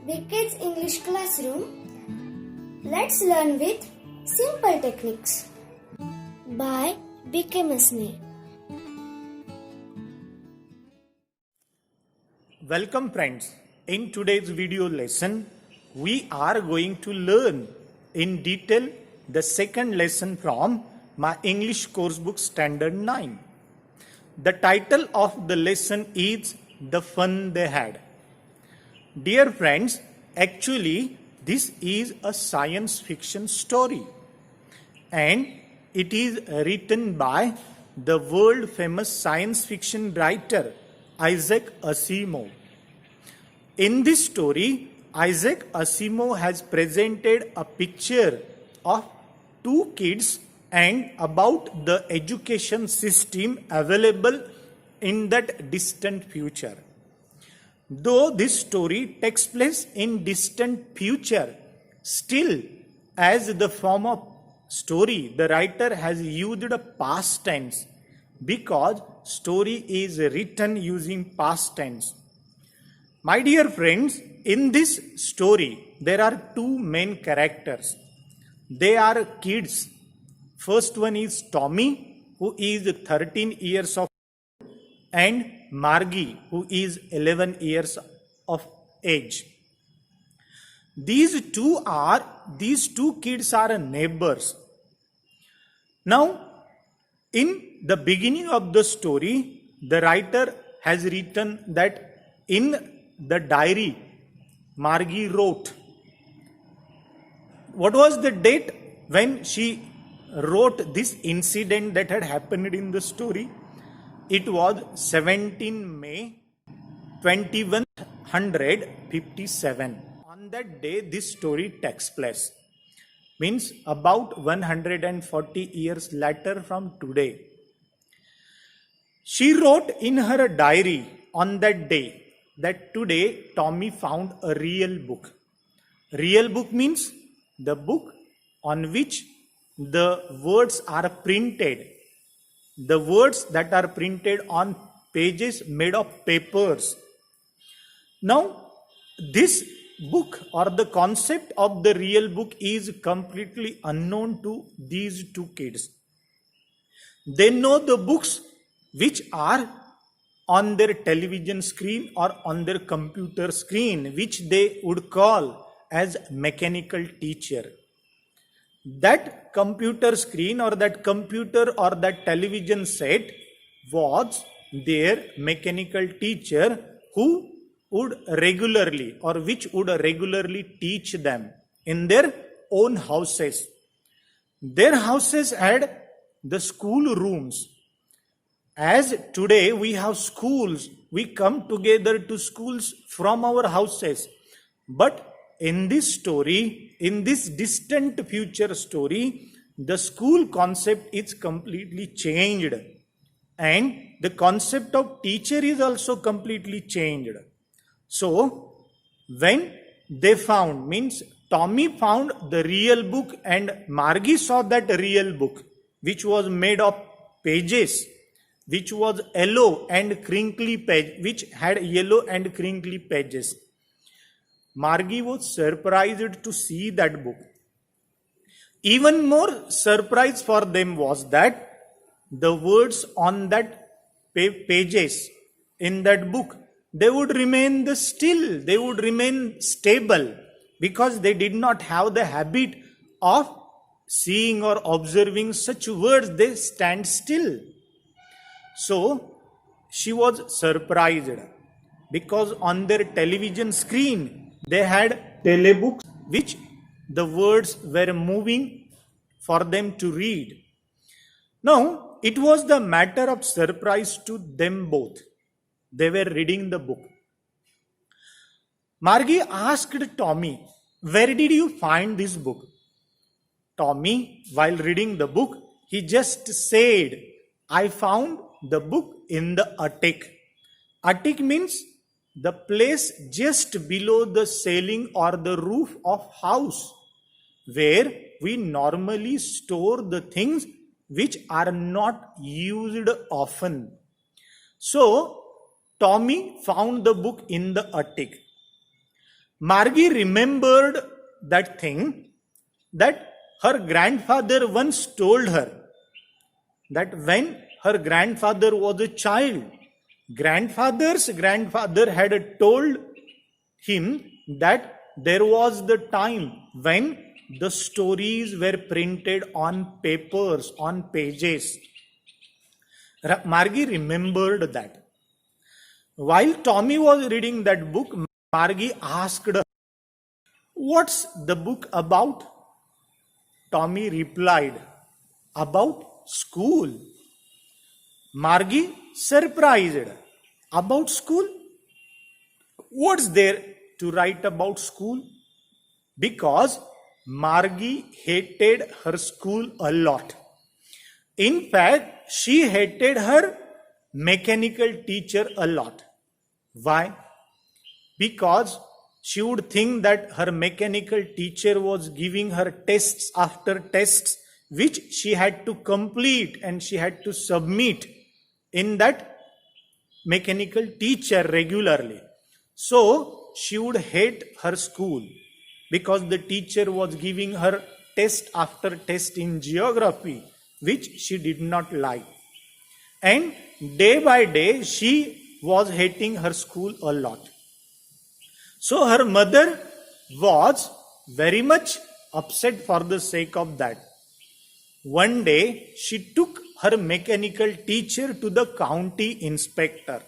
Big Kids English Classroom. Let's learn with simple techniques by B.K. Masne. Welcome friends. In today's video lesson, we are going to learn in detail the second lesson from my English course book Standard 9. The title of the lesson is The Fun They Had. Dear friends, actually this is a science fiction story and it is written by the world famous science fiction writer Isaac Asimov. In this story, Isaac Asimov has presented a picture of two kids and about the education system available in that distant future. Though this story takes place in distant future, still as the form of story, the writer has used a past tense because story is written using past tense. My dear friends, in this story, there are two main characters. They are kids. First one is Tommy, who is 13 years of age, and Margie, who is 11 years of age. These two kids are neighbors. Now, in the beginning of the story, the writer has written that in the diary, Margie wrote. What was the date when she wrote this incident that had happened in the story? It was 17 May 2157. On that day, this story takes place. Means about 140 years later from today. She wrote in her diary on that day that today Tommy found a real book. Real book means the book on which the words are printed. The words that are printed on pages made of papers. Now, this book or the concept of the real book is completely unknown to these two kids. They know the books which are on their television screen or on their computer screen, which they would call as mechanical teacher. That computer screen or that computer or that television set was their mechanical teacher who would regularly or which would regularly teach them in their own houses. Their houses had the school rooms. As today we have schools, we come together to schools from our houses. But in this story, in this distant future story, the school concept is completely changed. And the concept of teacher is also completely changed. So, when they found, means Tommy found the real book and Margie saw that real book, which was made of pages, which was yellow and crinkly page, which had yellow and crinkly pages. Margie was surprised to see that book. Even more surprise for them was that the words on that pages in that book, they would remain still, they would remain stable because they did not have the habit of seeing or observing such words, they stand still. So, she was surprised because on their television screen, they had telebooks which the words were moving for them to read. Now, it was the matter of surprise to them both. They were reading the book. Margie asked Tommy, "Where did you find this book?" Tommy, while reading the book, he just said, "I found the book in the attic." Attic means the place just below the ceiling or the roof of house where we normally store the things which are not used often. So, Tommy found the book in the attic. Margie remembered that thing that her grandfather once told her, that when her grandfather was a child, grandfather's grandfather had told him that there was the time when the stories were printed on papers, on pages. Margie remembered that. While Tommy was reading that book, Margie asked her, "What's the book about?" Tommy replied, "About school." Margie, surprised, "About school? What's there to write about school?" Because Margie hated her school a lot. In fact, she hated her mechanical teacher a lot. Why? Because she would think that her mechanical teacher was giving her tests after tests, which she had to complete and she had to submit in that mechanical teacher regularly. So she would hate her school because the teacher was giving her test after test in geography, which she did not like. And day by day, she was hating her school a lot. So her mother was very much upset for the sake of that. One day, she took her mechanical teacher to the county inspector.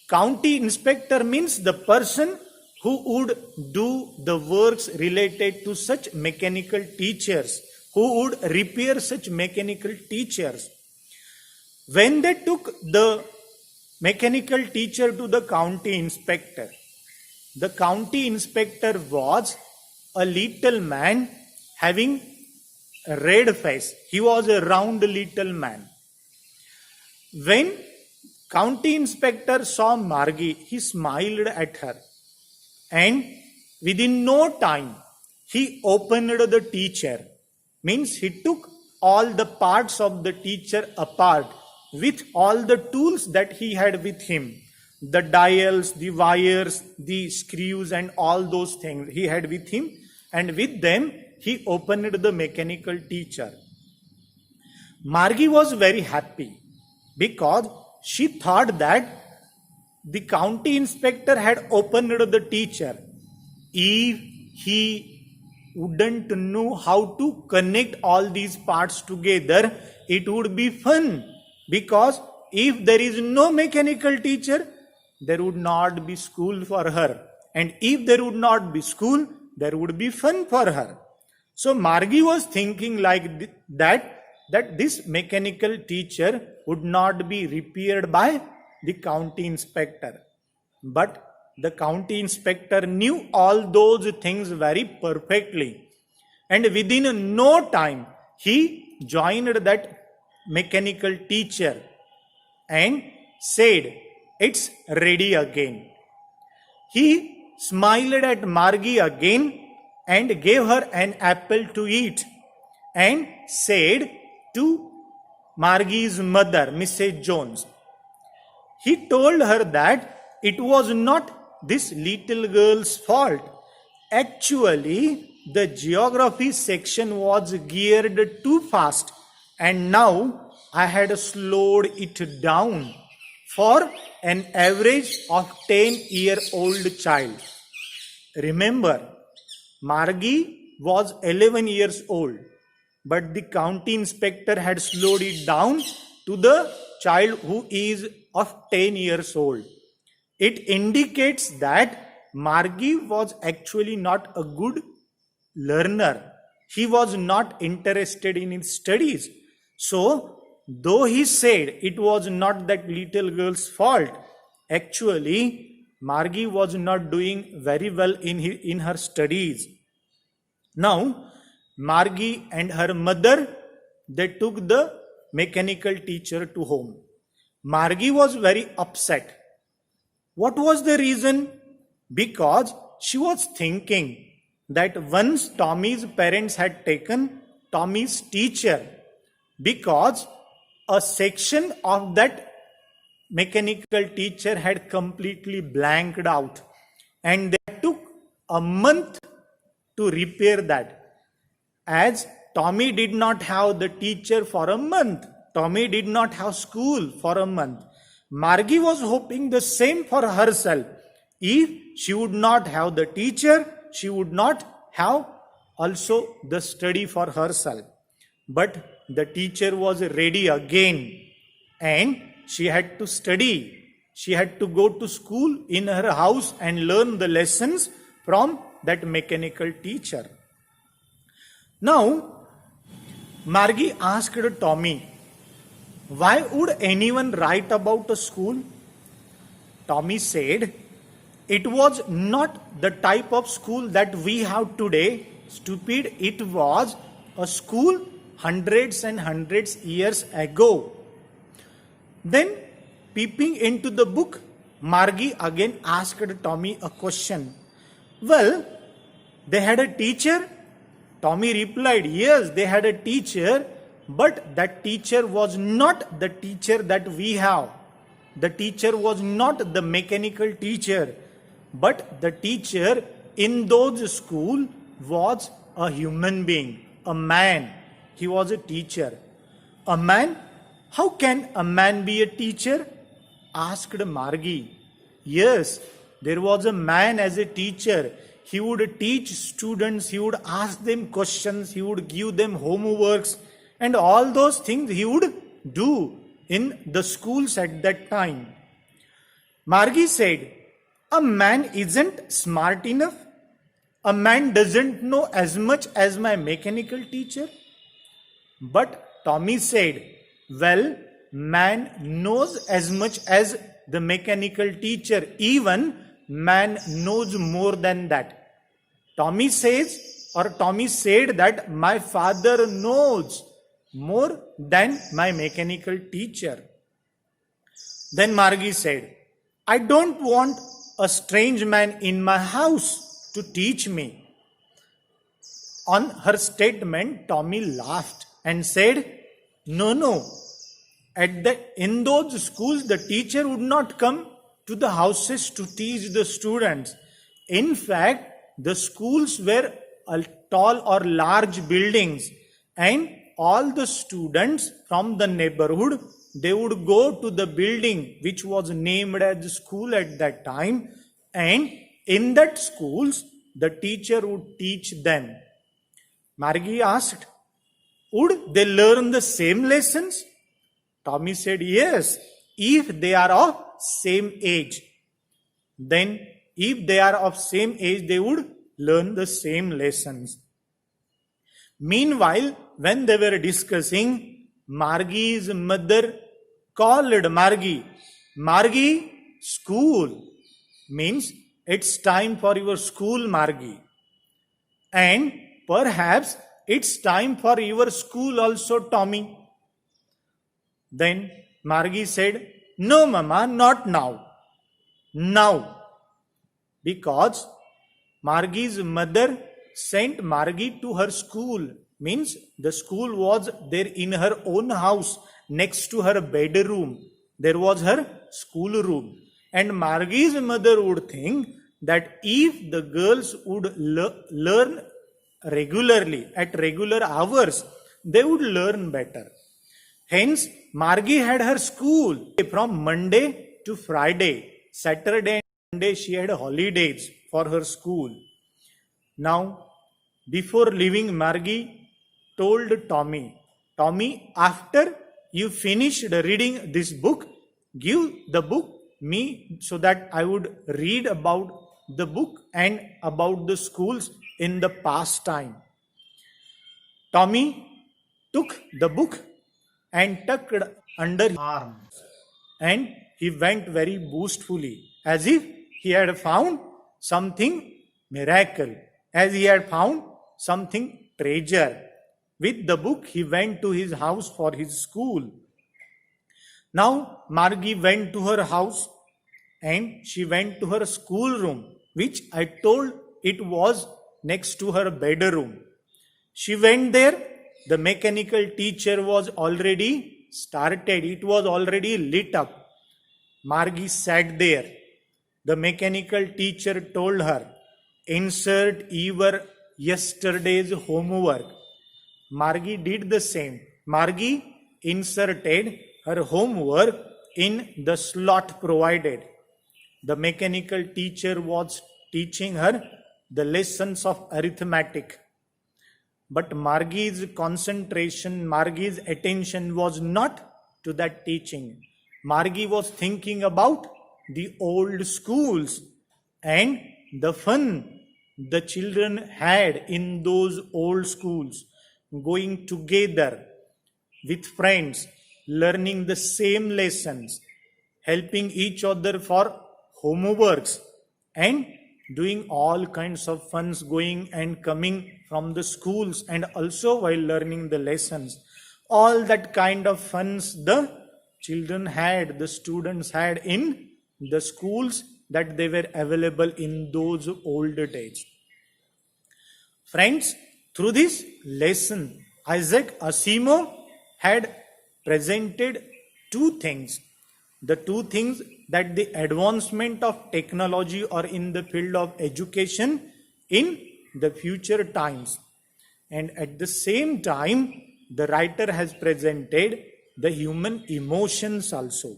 County inspector means the person who would do the works related to such mechanical teachers, who would repair such mechanical teachers. When they took the mechanical teacher to the county inspector was a little man having a red face. He was a round little man. When county inspector saw Margie, he smiled at her. And within no time, he opened the teacher. Means he took all the parts of the teacher apart with all the tools that he had with him. The dials, the wires, the screws and all those things he had with him. And with them, he opened the mechanical teacher. Margie was very happy because she thought that the county inspector had opened the teacher. If he wouldn't know how to connect all these parts together, it would be fun. Because if there is no mechanical teacher, there would not be school for her. And if there would not be school, there would be fun for her. So Margie was thinking like that this mechanical teacher would not be repaired by the county inspector. But the county inspector knew all those things very perfectly. And within no time, he joined that mechanical teacher and said, "It's ready again." He smiled at Margie again and gave her an apple to eat and said to Margie's mother, Mrs. Jones, he told her that it was not this little girl's fault. Actually, the geography section was geared too fast, and now I had slowed it down for an average of 10-year-old child. Remember, Margie was 11 years old, but the county inspector had slowed it down to the child who is of 10 years old. It indicates that Margie was actually not a good learner. He was not interested in his studies. So, though he said it was not that little girl's fault, actually, Margie was not doing very well in her studies. Now, Margie and her mother, they took the mechanical teacher to home. Margie was very upset. What was the reason? Because she was thinking that once Tommy's parents had taken Tommy's teacher, because a section of that mechanical teacher had completely blanked out, and they took a month to repair that. As Tommy did not have the teacher for a month, Tommy did not have school for a month. Margie was hoping the same for herself. If she would not have the teacher, she would not have also the study for herself. But the teacher was ready again and she had to study. She had to go to school in her house and learn the lessons from that mechanical teacher. Now, Margie asked Tommy, why would anyone write about a school? Tommy said, it was not the type of school that we have today. Stupid, it was a school hundreds and hundreds years ago. Then, peeping into the book, Margie again asked Tommy a question. Well, they had a teacher? Tommy replied, yes, they had a teacher, but that teacher was not the teacher that we have. The teacher was not the mechanical teacher, but the teacher in those school was a human being, a man. He was a teacher. A man? How can a man be a teacher? Asked Margie. Yes, there was a man as a teacher. He would teach students, he would ask them questions, he would give them homeworks, and all those things he would do in the schools at that time. Margie said, a man isn't smart enough. A man doesn't know as much as my mechanical teacher. But Tommy said, well, man knows as much as the mechanical teacher. Even man knows more than that. Tommy said that my father knows more than my mechanical teacher. Then Margie said, I don't want a strange man in my house to teach me. On her statement, Tommy laughed and said, no. In those schools, the teacher would not come to the houses to teach the students. In fact, the schools were tall or large buildings, and all the students from the neighborhood, they would go to the building which was named as the school at that time, and in that schools, the teacher would teach them. Margie asked, would they learn the same lessons? Tommy said, yes, if they are of same age. Then, if they are of same age, they would learn the same lessons. Meanwhile, when they were discussing, Margie's mother called Margie. Margie, school means it's time for your school, Margie. And perhaps it's time for your school also, Tommy. Then Margie said, no, Mama, not now. Now. Because Margie's mother sent Margie to her school. Means the school was there in her own house. Next to her bedroom, there was her school room. And Margie's mother would think that if the girls would learn regularly, at regular hours, they would learn better. Hence, Margie had her school from Monday to Friday. Saturday and Sunday she had holidays for her school. Now, before leaving, Margie told Tommy, after you finished reading this book, give the book me so that I would read about the book and about the schools in the past time. Tommy took the book and tucked under his arms, and he went very boastfully, as if he had found something miracle, as he had found something treasure. With the book, he went to his house for his school. Now, Margie went to her house and she went to her schoolroom, which I told it was next to her bedroom. She went there. The mechanical teacher was already started. It was already lit up. Margie sat there. The mechanical teacher told her, insert your yesterday's homework. Margie did the same. Margie inserted her homework in the slot provided. The mechanical teacher was teaching her the lessons of arithmetic. But Margie's concentration, Margie's attention was not to that teaching. Margie was thinking about the old schools and the fun the children had in those old schools, going together with friends, learning the same lessons, helping each other for homeworks, and doing all kinds of funs, going and coming from the schools, and also while learning the lessons. All that kind of funs the children had, the students had in the schools that they were available in those old days. Friends, through this lesson, Isaac Asimov had presented two things. The two things that the advancement of technology or in the field of education in the future times. And at the same time, the writer has presented the human emotions also.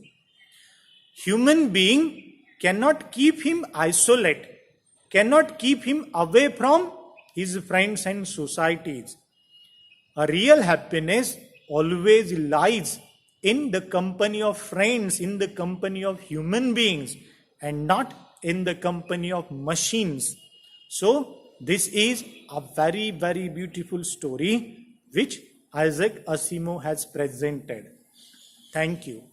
Human being cannot keep him isolate, cannot keep him away from his friends and societies. A real happiness always lies in the company of friends, in the company of human beings, and not in the company of machines. So, this is a very, very beautiful story which Isaac Asimov has presented. Thank you.